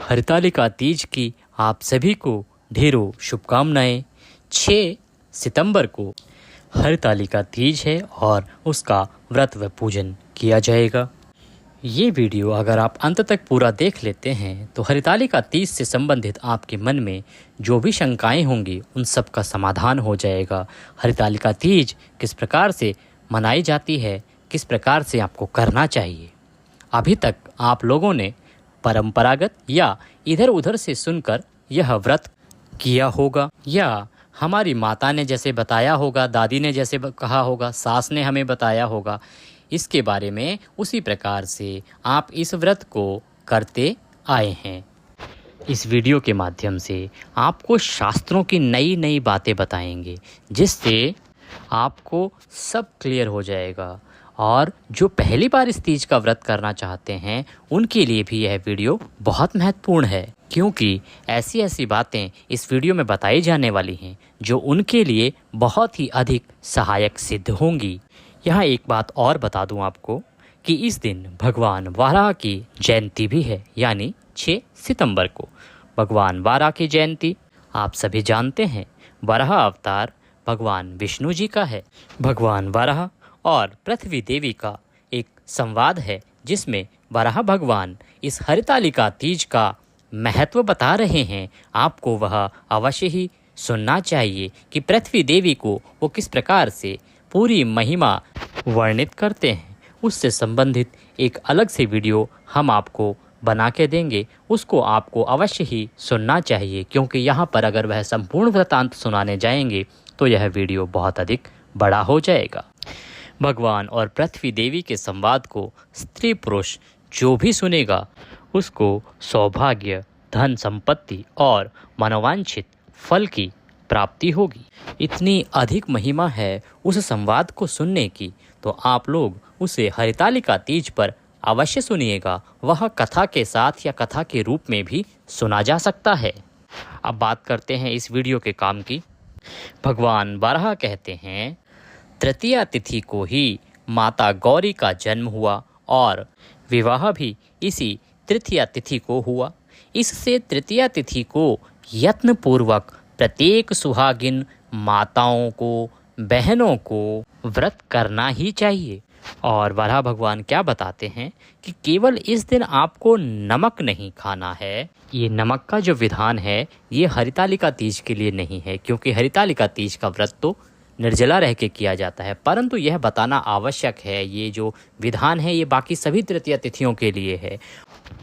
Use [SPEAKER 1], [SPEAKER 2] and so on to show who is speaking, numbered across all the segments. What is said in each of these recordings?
[SPEAKER 1] हरतालिका तीज की आप सभी को ढेरों शुभकामनाएं। 6 सितंबर को हरतालिका तीज है और उसका व्रत व पूजन किया जाएगा। ये वीडियो अगर आप अंत तक पूरा देख लेते हैं तो हरतालिका तीज से संबंधित आपके मन में जो भी शंकाएं होंगी उन सब का समाधान हो जाएगा। हरतालिका तीज किस प्रकार से मनाई जाती है, किस प्रकार से आपको करना चाहिए। अभी तक आप लोगों ने परंपरागत या इधर उधर से सुनकर यह व्रत किया होगा, या हमारी माता ने जैसे बताया होगा, दादी ने जैसे कहा होगा, सास ने हमें बताया होगा, इसके बारे में उसी प्रकार से आप इस व्रत को करते आए हैं। इस वीडियो के माध्यम से आपको शास्त्रों की नई नई बातें बताएंगे, जिससे आपको सब क्लियर हो जाएगा। और जो पहली बार इस तीज का व्रत करना चाहते हैं उनके लिए भी यह वीडियो बहुत महत्वपूर्ण है, क्योंकि ऐसी ऐसी बातें इस वीडियो में बताई जाने वाली हैं जो उनके लिए बहुत ही अधिक सहायक सिद्ध होंगी। यहाँ एक बात और बता दूं आपको कि इस दिन भगवान वाराह की जयंती भी है, यानी 6 सितंबर को भगवान वाराह की जयंती। आप सभी जानते हैं वराह अवतार भगवान विष्णु जी का है। भगवान वराह और पृथ्वी देवी का एक संवाद है, जिसमें वराह भगवान इस हरतालिका तीज का महत्व बता रहे हैं। आपको वह अवश्य ही सुनना चाहिए कि पृथ्वी देवी को वो किस प्रकार से पूरी महिमा वर्णित करते हैं। उससे संबंधित एक अलग से वीडियो हम आपको बना के देंगे, उसको आपको अवश्य ही सुनना चाहिए, क्योंकि यहाँ पर अगर वह संपूर्ण वृत्तांत सुनाने जाएंगे तो यह वीडियो बहुत अधिक बड़ा हो जाएगा। भगवान और पृथ्वी देवी के संवाद को स्त्री पुरुष जो भी सुनेगा उसको सौभाग्य, धन संपत्ति और मनोवांछित फल की प्राप्ति होगी। इतनी अधिक महिमा है उस संवाद को सुनने की, तो आप लोग उसे हरतालिका तीज पर अवश्य सुनिएगा। वह कथा के साथ या कथा के रूप में भी सुना जा सकता है। अब बात करते हैं इस वीडियो के काम की। भगवान वराह कहते हैं, तृतीया तिथि को ही माता गौरी का जन्म हुआ और विवाह भी इसी तृतीया तिथि को हुआ। इससे तृतीया तिथि को यत्न पूर्वक प्रत्येक सुहागिन माताओं को, बहनों को व्रत करना ही चाहिए। और वराह भगवान क्या बताते हैं कि केवल इस दिन आपको नमक नहीं खाना है। ये नमक का जो विधान है ये हरतालिका तीज के लिए नहीं है, क्योंकि हरतालिका तीज का व्रत तो निर्जला रह के किया जाता है, परंतु यह बताना आवश्यक है, ये जो विधान है ये बाकी सभी तृतीया तिथियों के लिए है।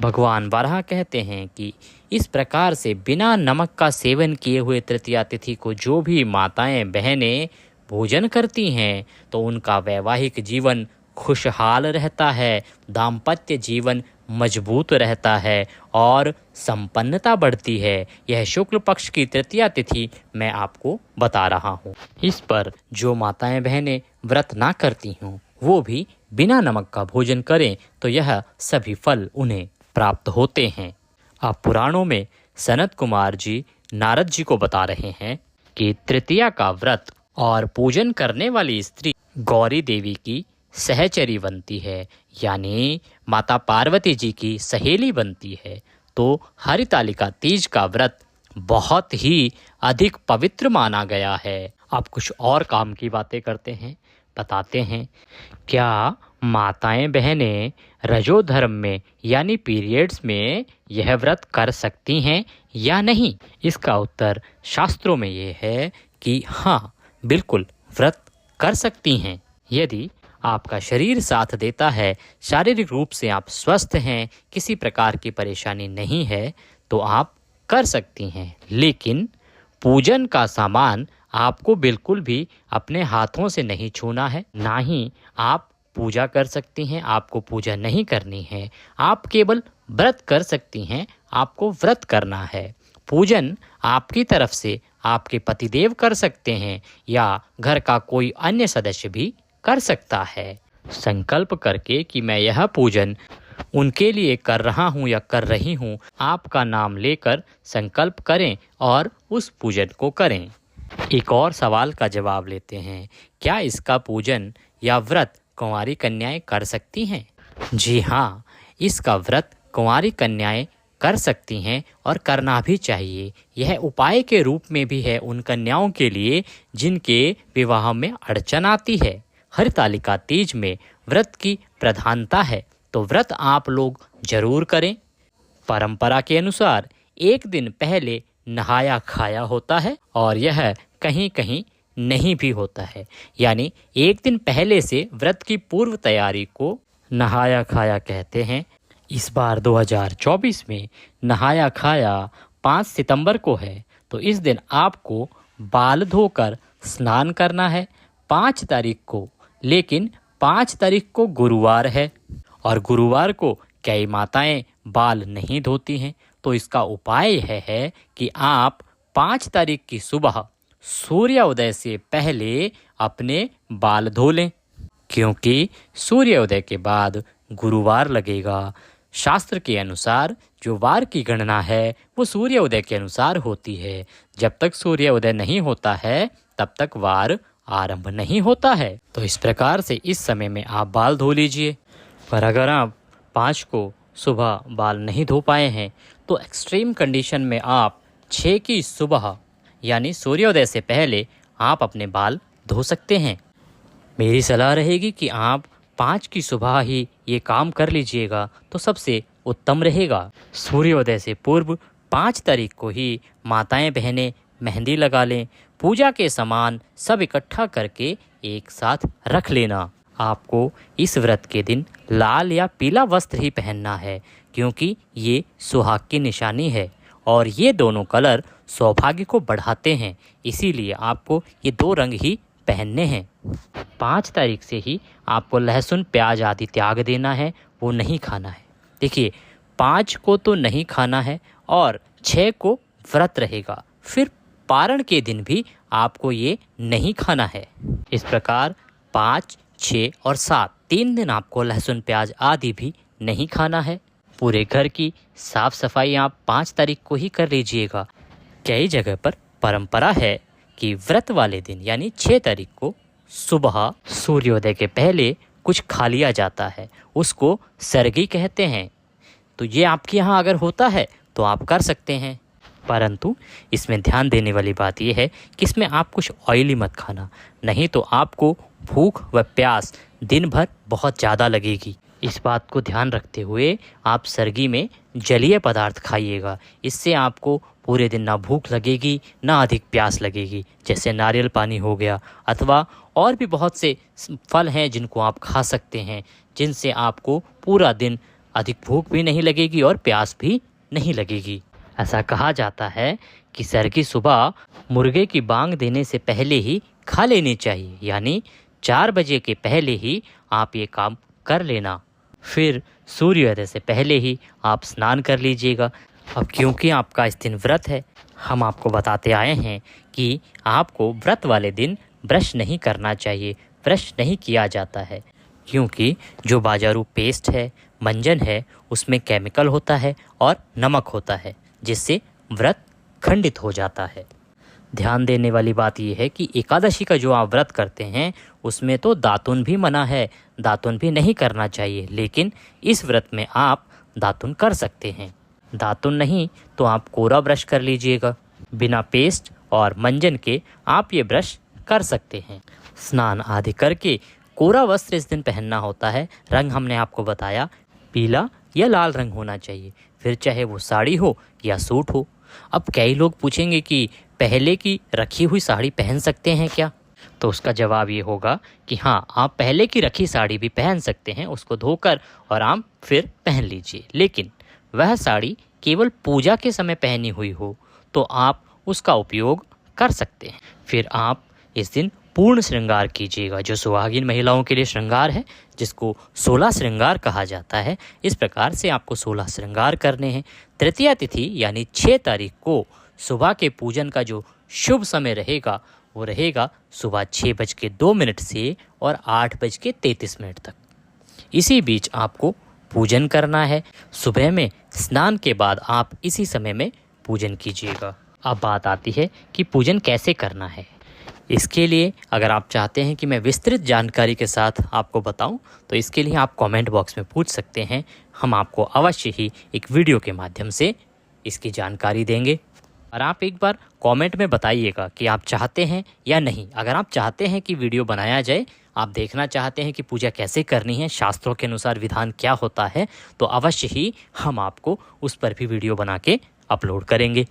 [SPEAKER 1] भगवान वराह कहते हैं कि इस प्रकार से बिना नमक का सेवन किए हुए तृतीया तिथि को जो भी माताएं बहनें भोजन करती हैं तो उनका वैवाहिक जीवन खुशहाल रहता है, दाम्पत्य जीवन मजबूत रहता है और संपन्नता बढ़ती है। यह शुक्ल पक्ष की तृतीया तिथि मैं आपको बता रहा हूँ। इस पर जो माताएं बहनें व्रत ना करती हों वो भी बिना नमक का भोजन करें तो यह सभी फल उन्हें प्राप्त होते हैं। अब पुराणों में सनत कुमार जी नारद जी को बता रहे हैं कि तृतीया का व्रत और पूजन करने वाली स्त्री गौरी देवी की सहचरी बनती है, यानी माता पार्वती जी की सहेली बनती है। तो हरतालिका तीज का व्रत बहुत ही अधिक पवित्र माना गया है। अब कुछ और काम की बातें करते हैं, बताते हैं। क्या माताएं बहनें रजोधर्म में यानी पीरियड्स में यह व्रत कर सकती हैं या नहीं? इसका उत्तर शास्त्रों में ये है कि हाँ, बिल्कुल व्रत कर सकती हैं। यदि आपका शरीर साथ देता है, शारीरिक रूप से आप स्वस्थ हैं, किसी प्रकार की परेशानी नहीं है, तो आप कर सकती हैं। लेकिन पूजन का सामान आपको बिल्कुल भी अपने हाथों से नहीं छूना है, ना ही आप पूजा कर सकती हैं। आपको पूजा नहीं करनी है, आप केवल व्रत कर सकती हैं। आपको व्रत करना है। पूजन आपकी तरफ से आपके पतिदेव कर सकते हैं या घर का कोई अन्य सदस्य भी कर सकता है, संकल्प करके कि मैं यह पूजन उनके लिए कर रहा हूँ या कर रही हूँ। आपका नाम लेकर संकल्प करें और उस पूजन को करें। एक और सवाल का जवाब लेते हैं, क्या इसका पूजन या व्रत कुंवारी कन्याएं कर सकती हैं? जी हाँ, इसका व्रत कुंवारी कन्याएं कर सकती हैं और करना भी चाहिए। यह उपाय के रूप में भी है उन कन्याओं के लिए जिनके विवाह में अड़चन आती है। हरतालिका तीज में व्रत की प्रधानता है, तो व्रत आप लोग जरूर करें। परंपरा के अनुसार एक दिन पहले नहाया खाया होता है और यह कहीं कहीं नहीं भी होता है, यानी एक दिन पहले से व्रत की पूर्व तैयारी को नहाया खाया कहते हैं। इस बार 2024 में नहाया खाया 5 सितंबर को है, तो इस दिन आपको बाल धोकर स्नान करना है 5 तारीख को। लेकिन 5 तारीख को गुरुवार है और गुरुवार को कई माताएं बाल नहीं धोती हैं, तो इसका उपाय है कि आप 5 तारीख की सुबह सूर्योदय से पहले अपने बाल धो लें, क्योंकि सूर्योदय के बाद गुरुवार लगेगा। शास्त्र के अनुसार जो वार की गणना है वो सूर्योदय के अनुसार होती है। जब तक सूर्योदय नहीं होता है तब तक वार आरंभ नहीं होता है। तो इस प्रकार से इस समय में आप बाल धो लीजिए। पर अगर आप 5 को सुबह बाल नहीं धो पाए हैं तो एक्सट्रीम कंडीशन में आप 6 की सुबह यानी सूर्योदय से पहले आप अपने बाल धो सकते हैं। मेरी सलाह रहेगी कि आप 5 की सुबह ही ये काम कर लीजिएगा तो सबसे उत्तम रहेगा। सूर्योदय से पूर्व 5 तारीख को ही माताएं बहनें मेहंदी लगा लें। पूजा के सामान सब इकट्ठा करके एक साथ रख लेना। आपको इस व्रत के दिन लाल या पीला वस्त्र ही पहनना है, क्योंकि ये सुहाग की निशानी है और ये दोनों कलर सौभाग्य को बढ़ाते हैं। इसीलिए आपको ये 2 रंग ही पहनने हैं। 5 तारीख से ही आपको लहसुन प्याज आदि त्याग देना है, वो नहीं खाना है। देखिए 5 को तो नहीं खाना है और 6 को व्रत रहेगा, फिर पारण के दिन भी आपको ये नहीं खाना है। इस प्रकार 5, 6 और 7 3 दिन आपको लहसुन प्याज आदि भी नहीं खाना है। पूरे घर की साफ सफाई आप 5 तारीख को ही कर लीजिएगा। कई जगह पर परंपरा है कि व्रत वाले दिन यानी 6 तारीख को सुबह सूर्योदय के पहले कुछ खा लिया जाता है, उसको सरगी कहते हैं। तो ये आपके यहाँ अगर होता है तो आप कर सकते हैं, परंतु इसमें ध्यान देने वाली बात यह है कि इसमें आप कुछ ऑयली मत खाना, नहीं तो आपको भूख व प्यास दिन भर बहुत ज़्यादा लगेगी। इस बात को ध्यान रखते हुए आप सरगी में जलीय पदार्थ खाइएगा। इससे आपको पूरे दिन ना भूख लगेगी ना अधिक प्यास लगेगी। जैसे नारियल पानी हो गया, अथवा और भी बहुत से फल हैं जिनको आप खा सकते हैं, जिनसे आपको पूरा दिन अधिक भूख भी नहीं लगेगी और प्यास भी नहीं लगेगी। ऐसा कहा जाता है कि सरगी सुबह मुर्गे की बांग देने से पहले ही खा लेनी चाहिए, यानी 4 बजे के पहले ही आप ये काम कर लेना। फिर सूर्योदय से पहले ही आप स्नान कर लीजिएगा। अब क्योंकि आपका इस दिन व्रत है, हम आपको बताते आए हैं कि आपको व्रत वाले दिन ब्रश नहीं करना चाहिए। ब्रश नहीं किया जाता है क्योंकि जो बाजारू पेस्ट है, मंजन है, उसमें केमिकल होता है और नमक होता है, जिससे व्रत खंडित हो जाता है। ध्यान देने वाली बात यह है कि एकादशी का जो आप व्रत करते हैं उसमें तो दातुन भी मना है, दातुन भी नहीं करना चाहिए। लेकिन इस व्रत में आप दातुन कर सकते हैं। दातुन नहीं तो आप कोरा ब्रश कर लीजिएगा। बिना पेस्ट और मंजन के आप ये ब्रश कर सकते हैं। स्नान आदि करके कोरा वस्त्र इस दिन पहनना होता है। रंग हमने आपको बताया पीला या लाल रंग होना चाहिए, फिर चाहे वो साड़ी हो या सूट हो। अब कई लोग पूछेंगे कि पहले की रखी हुई साड़ी पहन सकते हैं क्या? तो उसका जवाब ये होगा कि हाँ, आप पहले की रखी साड़ी भी पहन सकते हैं, उसको धोकर और आप फिर पहन लीजिए। लेकिन वह साड़ी केवल पूजा के समय पहनी हुई हो तो आप उसका उपयोग कर सकते हैं। फिर आप इस दिन पूर्ण श्रृंगार कीजिएगा, जो सुहागिन महिलाओं के लिए श्रृंगार है, जिसको 16 श्रृंगार कहा जाता है। इस प्रकार से आपको 16 श्रृंगार करने हैं। तृतीया तिथि यानी 6 तारीख को सुबह के पूजन का जो शुभ समय रहेगा वो रहेगा सुबह 6:02 से और 8:33 तक। इसी बीच आपको पूजन करना है। सुबह में स्नान के बाद आप इसी समय में पूजन कीजिएगा। अब बात आती है कि पूजन कैसे करना है। इसके लिए अगर आप चाहते हैं कि मैं विस्तृत जानकारी के साथ आपको बताऊं तो इसके लिए आप कमेंट बॉक्स में पूछ सकते हैं। हम आपको अवश्य ही एक वीडियो के माध्यम से इसकी जानकारी देंगे। और आप एक बार कमेंट में बताइएगा कि आप चाहते हैं या नहीं। अगर आप चाहते हैं कि वीडियो बनाया जाए, आप देखना चाहते हैं कि पूजा कैसे करनी है, शास्त्रों के अनुसार विधान क्या होता है, तो अवश्य ही हम आपको उस पर भी वीडियो बना के अपलोड करेंगे।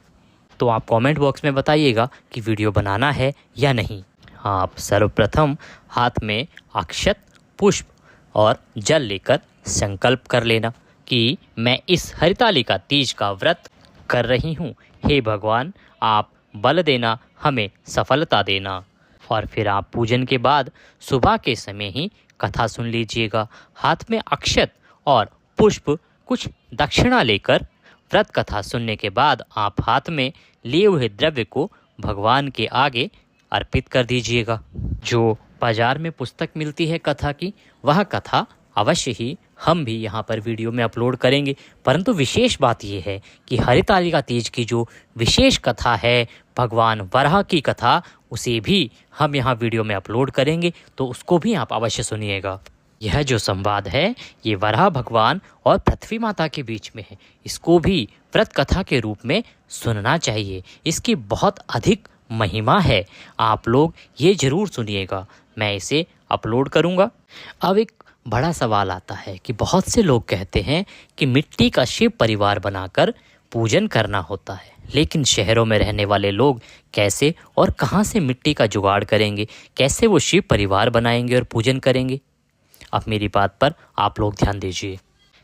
[SPEAKER 1] तो आप कमेंट बॉक्स में बताइएगा कि वीडियो बनाना है या नहीं। आप सर्वप्रथम हाथ में अक्षत, पुष्प और जल लेकर संकल्प कर लेना कि मैं इस हरितालिका तीज का व्रत कर रही हूँ। हे भगवान, आप बल देना, हमें सफलता देना। और फिर आप पूजन के बाद सुबह के समय ही कथा सुन लीजिएगा। हाथ में अक्षत और पुष्प, कुछ दक्षिणा लेकर व्रत कथा सुनने के बाद आप हाथ में लिए हुए द्रव्य को भगवान के आगे अर्पित कर दीजिएगा। जो बाजार में पुस्तक मिलती है कथा की, वह कथा अवश्य ही हम भी यहाँ पर वीडियो में अपलोड करेंगे। परंतु विशेष बात यह है कि हरितालिका तीज की जो विशेष कथा है, भगवान वराह की कथा, उसे भी हम यहाँ वीडियो में अपलोड करेंगे, तो उसको भी आप अवश्य सुनिएगा। यह जो संवाद है, ये वराह भगवान और पृथ्वी माता के बीच में है। इसको भी व्रत कथा के रूप में सुनना चाहिए। इसकी बहुत अधिक महिमा है। आप लोग ये जरूर सुनिएगा। मैं इसे अपलोड करूँगा। अब एक बड़ा सवाल आता है कि बहुत से लोग कहते हैं कि मिट्टी का शिव परिवार बनाकर पूजन करना होता है, लेकिन शहरों में रहने वाले लोग कैसे और कहां से मिट्टी का जुगाड़ करेंगे, कैसे वो शिव परिवार बनाएंगे और पूजन करेंगे। अब मेरी बात पर आप लोग ध्यान दीजिए।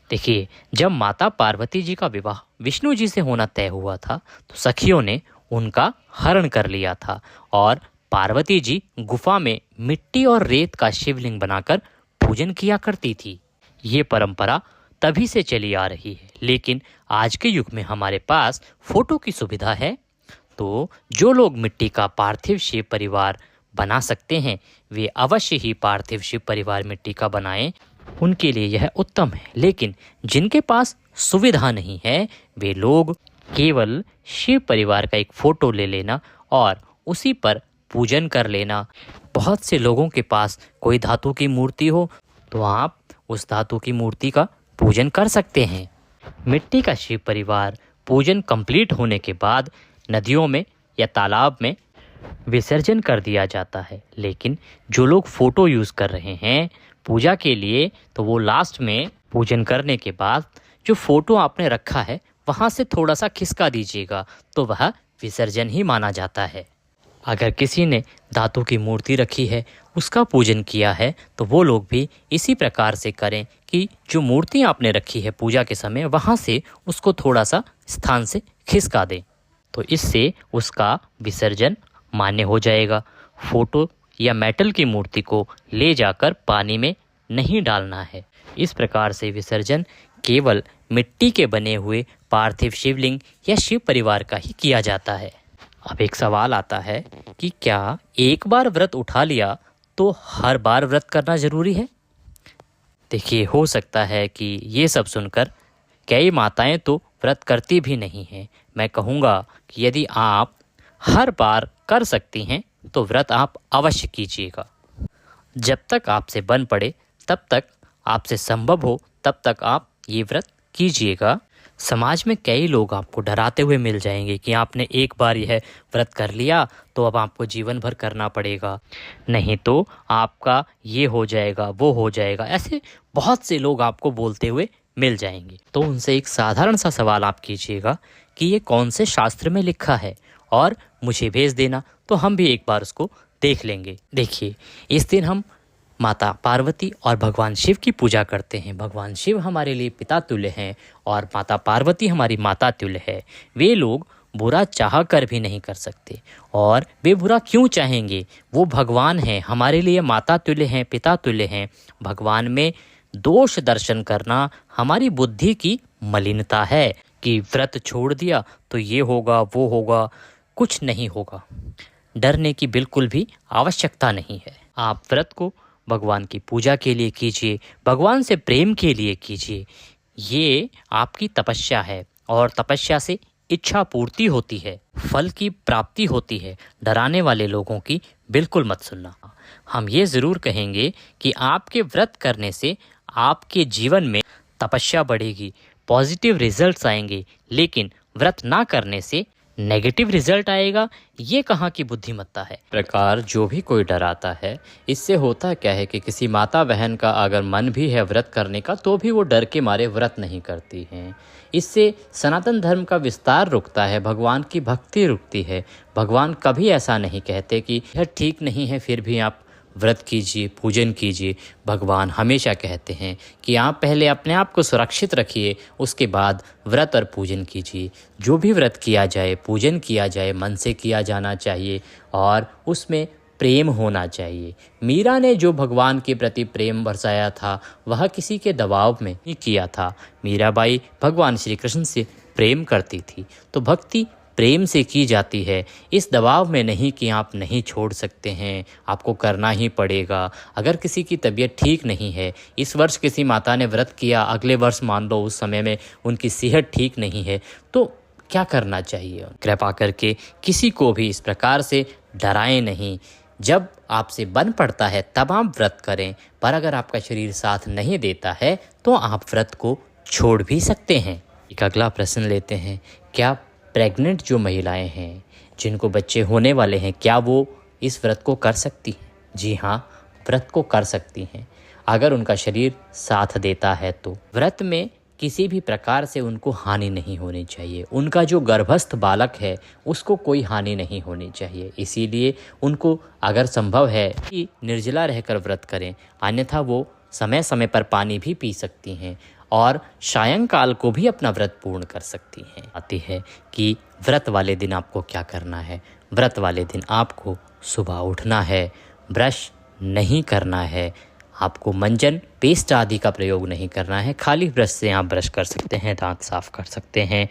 [SPEAKER 1] देखिए, जब माता पार्वती जी का विवाह विष्णु जी से होना तय हुआ था, तो सखियों ने उनका हरण कर लिया था और पार्वती जी गुफा में मिट्टी और रेत का शिवलिंग बनाकर पूजन किया करती थी। ये परंपरा तभी से चली आ रही है, लेकिन आज के युग में हमारे पास फोटो की सुविधा है, तो जो लोग मिट्टी का पार्थिव शिव परिवार बना सकते हैं, वे अवश्य ही पार्थिव शिव परिवार मिट्टी का बनाएं। उनके लिए यह उत्तम है। लेकिन जिनके पास सुविधा नहीं है, वे लोग केवल शिव परिवार का एक फोटो ले लेना और उसी पर पूजन कर लेना। बहुत से लोगों के पास कोई धातु की मूर्ति हो, तो आप उस धातु की मूर्ति का पूजन कर सकते हैं। मिट्टी का शिव परिवार पूजन कंप्लीट होने के बाद नदियों में या तालाब में विसर्जन कर दिया जाता है। लेकिन जो लोग फोटो यूज़ कर रहे हैं पूजा के लिए, तो वो लास्ट में पूजन करने के बाद जो फोटो आपने रखा है वहाँ से थोड़ा सा खिसका दीजिएगा, तो वह विसर्जन ही माना जाता है। अगर किसी ने धातु की मूर्ति रखी है, उसका पूजन किया है, तो वो लोग भी इसी प्रकार से करें कि जो मूर्ति आपने रखी है पूजा के समय, वहाँ से उसको थोड़ा सा स्थान से खिसका दें, तो इससे उसका विसर्जन मान्य हो जाएगा। फोटो या मेटल की मूर्ति को ले जाकर पानी में नहीं डालना है। इस प्रकार से विसर्जन केवल मिट्टी के बने हुए पार्थिव शिवलिंग या शिव परिवार का ही किया जाता है। अब एक सवाल आता है कि क्या एक बार व्रत उठा लिया तो हर बार व्रत करना ज़रूरी है? देखिए, हो सकता है कि ये सब सुनकर कई माताएं तो व्रत करती भी नहीं हैं। मैं कहूँगा कि यदि आप हर बार कर सकती हैं तो व्रत आप अवश्य कीजिएगा। जब तक आपसे बन पड़े, तब तक आपसे संभव हो, तब तक आप ये व्रत कीजिएगा। समाज में कई लोग आपको डराते हुए मिल जाएंगे कि आपने एक बार यह व्रत कर लिया तो अब आपको जीवन भर करना पड़ेगा, नहीं तो आपका ये हो जाएगा, वो हो जाएगा। ऐसे बहुत से लोग आपको बोलते हुए मिल जाएंगे। तो उनसे एक साधारण सा सवाल आप कीजिएगा कि ये कौन से शास्त्र में लिखा है और मुझे भेज देना, तो हम भी एक बार उसको देख लेंगे। देखिए, इस दिन हम माता पार्वती और भगवान शिव की पूजा करते हैं। भगवान शिव हमारे लिए पिता तुल्य हैं और माता पार्वती हमारी माता तुल्य है। वे लोग बुरा चाह कर भी नहीं कर सकते, और वे बुरा क्यों चाहेंगे? वो भगवान हैं, हमारे लिए माता तुल्य हैं, पिता तुल्य हैं। भगवान में दोष दर्शन करना हमारी बुद्धि की मलिनता है कि व्रत छोड़ दिया तो ये होगा, वो होगा। कुछ नहीं होगा। डरने की बिल्कुल भी आवश्यकता नहीं है। आप व्रत को भगवान की पूजा के लिए कीजिए, भगवान से प्रेम के लिए कीजिए। ये आपकी तपस्या है और तपस्या से इच्छा पूर्ति होती है, फल की प्राप्ति होती है। डराने वाले लोगों की बिल्कुल मत सुनना। हम ये ज़रूर कहेंगे कि आपके व्रत करने से आपके जीवन में तपस्या बढ़ेगी, पॉजिटिव रिजल्ट्स आएंगे, लेकिन व्रत ना करने से नेगेटिव रिजल्ट आएगा। ये कहाँ की बुद्धिमत्ता है। प्रकार जो भी कोई डराता है, इससे होता क्या है कि किसी माता बहन का अगर मन भी है व्रत करने का, तो भी वो डर के मारे व्रत नहीं करती हैं। इससे सनातन धर्म का विस्तार रुकता है, भगवान की भक्ति रुकती है। भगवान कभी ऐसा नहीं कहते कि यह ठीक नहीं है फिर भी आप व्रत कीजिए, पूजन कीजिए। भगवान हमेशा कहते हैं कि आप पहले अपने आप को सुरक्षित रखिए, उसके बाद व्रत और पूजन कीजिए। जो भी व्रत किया जाए, पूजन किया जाए, मन से किया जाना चाहिए और उसमें प्रेम होना चाहिए। मीरा ने जो भगवान के प्रति प्रेम बरसाया था, वह किसी के दबाव में ही किया था। मीराबाई भगवान श्री कृष्ण से प्रेम करती थी, तो भक्ति प्रेम से की जाती है, इस दबाव में नहीं कि आप नहीं छोड़ सकते हैं, आपको करना ही पड़ेगा। अगर किसी की तबीयत ठीक नहीं है, इस वर्ष किसी माता ने व्रत किया, अगले वर्ष मान लो उस समय में उनकी सेहत ठीक नहीं है, तो क्या करना चाहिए। कृपा करके किसी को भी इस प्रकार से डराएं नहीं। जब आपसे बन पड़ता है तब आप व्रत करें, पर अगर आपका शरीर साथ नहीं देता है तो आप व्रत को छोड़ भी सकते हैं। एक अगला प्रश्न लेते हैं, क्या प्रेग्नेंट जो महिलाएं हैं, जिनको बच्चे होने वाले हैं, क्या वो इस व्रत को कर सकती हैं? जी हाँ, व्रत को कर सकती हैं, अगर उनका शरीर साथ देता है तो। व्रत में किसी भी प्रकार से उनको हानि नहीं होनी चाहिए। उनका जो गर्भस्थ बालक है उसको कोई हानि नहीं होनी चाहिए। इसीलिए उनको अगर संभव है कि निर्जला रहकर व्रत करें, अन्यथा वो समय समय पर पानी भी पी सकती हैं और सायंकाल को भी अपना व्रत पूर्ण कर सकती हैं। आती है कि व्रत वाले दिन आपको क्या करना है। व्रत वाले दिन आपको सुबह उठना है, ब्रश नहीं करना है, आपको मंजन पेस्ट आदि का प्रयोग नहीं करना है, खाली ब्रश से आप ब्रश कर सकते हैं, दांत साफ कर सकते हैं।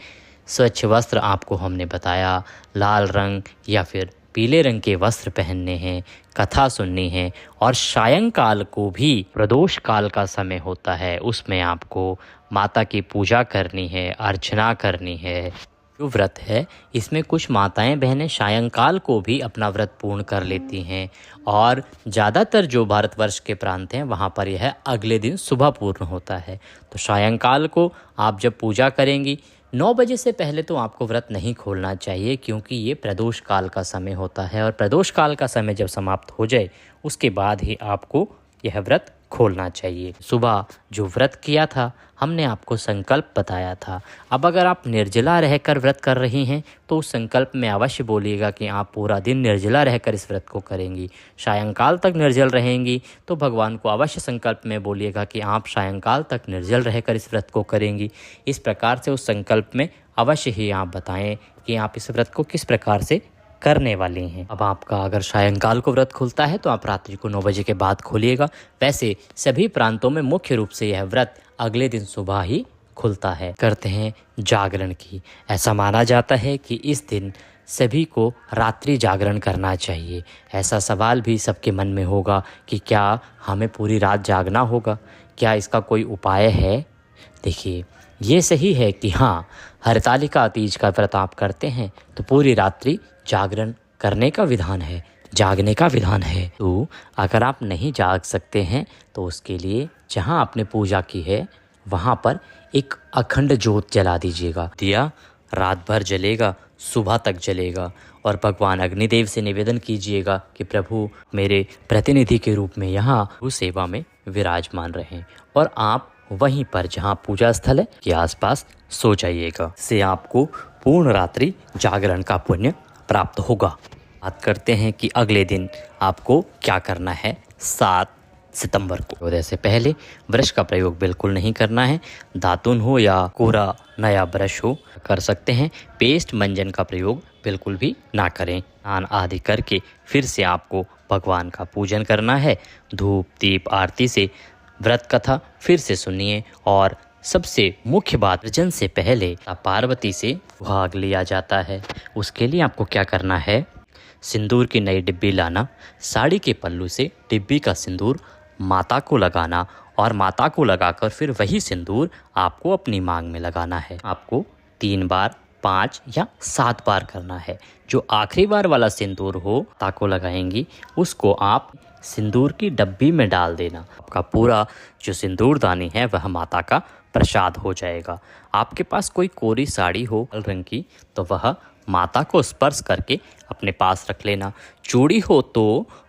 [SPEAKER 1] स्वच्छ वस्त्र आपको हमने बताया, लाल रंग या फिर पीले रंग के वस्त्र पहनने हैं, कथा सुननी है और सायंकाल को भी प्रदोष काल का समय होता है, उसमें आपको माता की पूजा करनी है, अर्चना करनी है। जो व्रत है इसमें कुछ माताएं बहनें सायंकाल को भी अपना व्रत पूर्ण कर लेती हैं और ज़्यादातर जो भारतवर्ष के प्रांत हैं वहाँ पर यह अगले दिन सुबह पूर्ण होता है। तो सायंकाल को आप जब पूजा करेंगी, 9 बजे से पहले तो आपको व्रत नहीं खोलना चाहिए, क्योंकि ये प्रदोष काल का समय होता है और प्रदोष काल का समय जब समाप्त हो जाए उसके बाद ही आपको यह व्रत खोलना चाहिए। सुबह जो व्रत किया था हमने आपको संकल्प बताया था। अब अगर आप निर्जला रहकर व्रत कर रही हैं तो उस संकल्प में अवश्य बोलिएगा कि आप पूरा दिन निर्जला रहकर इस व्रत को करेंगी। सायंकाल तक निर्जल रहेंगी तो भगवान को अवश्य संकल्प में बोलिएगा कि आप सायंकाल तक निर्जल रहकर इस व्रत को करेंगी। इस प्रकार से उस संकल्प में अवश्य ही आप बताएं कि आप इस व्रत को किस प्रकार से करने वाली हैं। अब आपका अगर सायंकाल को व्रत खुलता है तो आप रात्रि को 9 बजे के बाद खोलिएगा। वैसे सभी प्रांतों में मुख्य रूप से यह व्रत अगले दिन सुबह ही खुलता है। करते हैं जागरण की। ऐसा माना जाता है कि इस दिन सभी को रात्रि जागरण करना चाहिए। ऐसा सवाल भी सबके मन में होगा कि क्या हमें पूरी रात जागना होगा, क्या इसका कोई उपाय है? देखिए, ये सही है कि हाँ, हरतालिका तीज का व्रत आप करते हैं तो पूरी रात्रि जागरण करने का विधान है, जागने का विधान है। तो अगर आप नहीं जाग सकते हैं तो उसके लिए जहाँ आपने पूजा की है वहाँ पर एक अखंड ज्योत जला दीजिएगा। दिया रात भर जलेगा, सुबह तक जलेगा और भगवान अग्निदेव से निवेदन कीजिएगा कि प्रभु मेरे प्रतिनिधि के रूप में यहाँ सेवा में विराजमान रहें और आप वहीं पर जहाँ पूजा स्थल है के आसपास सो जाइएगा। से आपको पूर्ण रात्रि जागरण का पुण्य प्राप्त होगा। बात करते हैं कि अगले दिन आपको क्या करना है। 7 सितंबर को सूर्योदय से पहले ब्रश का प्रयोग बिल्कुल नहीं करना है। दातुन हो या कोरा नया ब्रश हो कर सकते हैं। पेस्ट मंजन का प्रयोग बिल्कुल भी ना करें। स्नान आदि करके फिर से आपको भगवान का पूजन करना है। धूप दीप आरती से व्रत कथा फिर से सुनिए और सबसे मुख्य बात, विसर्जन से पहले पार्वती से भाग लिया जाता है। उसके लिए आपको क्या करना है, सिंदूर की नई डिब्बी लाना, साड़ी के पल्लू से डिब्बी का सिंदूर माता को लगाना और माता को लगाकर फिर वही सिंदूर आपको अपनी मांग में लगाना है। आपको 3 बार 5 या 7 बार करना है। जो आखिरी बार वाला सिंदूर हो माता को लगाएंगी, उसको आप सिंदूर की डब्बी में डाल देना। आपका पूरा जो सिंदूरदानी है वह माता का प्रसाद हो जाएगा। आपके पास कोई कोरी साड़ी हो लाल रंग की तो वह माता को स्पर्श करके अपने पास रख लेना। चूड़ी हो तो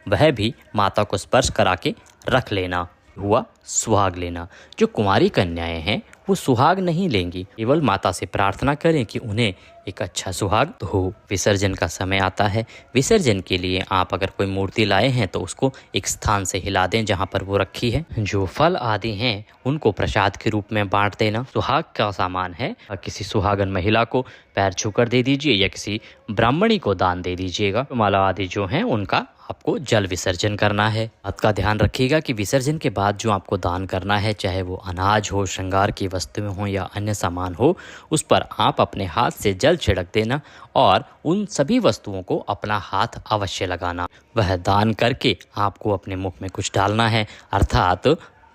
[SPEAKER 1] वह भी माता को स्पर्श करा के रख लेना। हुआ सुहाग लेना। जो कुंवारी कन्याएं हैं वो सुहाग नहीं लेंगी, केवल माता से प्रार्थना करें कि उन्हें एक अच्छा सुहाग हो। विसर्जन का समय आता है। विसर्जन के लिए आप अगर कोई मूर्ति लाए हैं तो उसको एक स्थान से हिला दें जहाँ पर वो रखी है। जो फल आदि हैं उनको प्रसाद के रूप में बांट देना। सुहाग का सामान है, किसी सुहागन महिला को पैर छूकर दे दीजिए या किसी ब्राह्मणी को दान दे दीजिएगा। माला आदि जो हैं उनका आपको जल विसर्जन करना है। बात का ध्यान रखिएगा कि विसर्जन के बाद जो आपको दान करना है, चाहे वो अनाज हो, श्रृंगार की वस्तुएं हो या अन्य सामान हो, उस पर आप अपने हाथ से जल छिड़क देना और उन सभी वस्तुओं को अपना हाथ अवश्य लगाना। वह दान करके आपको अपने मुख में कुछ डालना है, अर्थात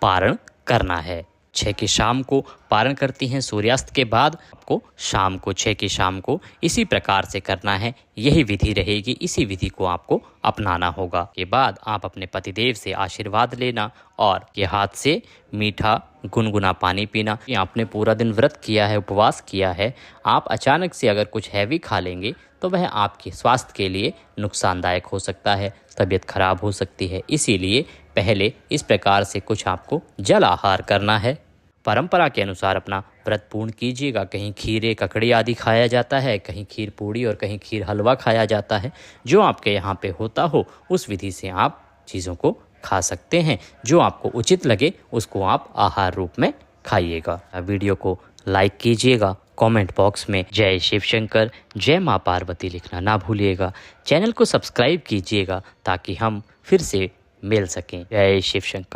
[SPEAKER 1] पारण करना है। 6 की शाम को पारण करती हैं। सूर्यास्त के बाद आपको शाम को 6 की शाम को इसी प्रकार से करना है। यही विधि रहेगी, इसी विधि को आपको अपनाना होगा। के बाद आप अपने पतिदेव से आशीर्वाद लेना और के हाथ से मीठा गुनगुना पानी पीना। आपने पूरा दिन व्रत किया है, उपवास किया है, आप अचानक से अगर कुछ हैवी खा लेंगे तो वह आपके स्वास्थ्य के लिए नुकसानदायक हो सकता है, तबीयत खराब हो सकती है। इसीलिए पहले इस प्रकार से कुछ आपको जल आहार करना है। परंपरा के अनुसार अपना व्रत पूर्ण कीजिएगा। कहीं खीरे ककड़ी आदि खाया जाता है, कहीं खीर पूड़ी और कहीं खीर हलवा खाया जाता है। जो आपके यहाँ पे होता हो उस विधि से आप चीज़ों को खा सकते हैं। जो आपको उचित लगे उसको आप आहार रूप में खाइएगा। वीडियो को लाइक कीजिएगा। कमेंट बॉक्स में जय शिव शंकर, जय माँ पार्वती लिखना ना भूलिएगा। चैनल को सब्सक्राइब कीजिएगा ताकि हम फिर से मिल सकें। जय शिव शंकर।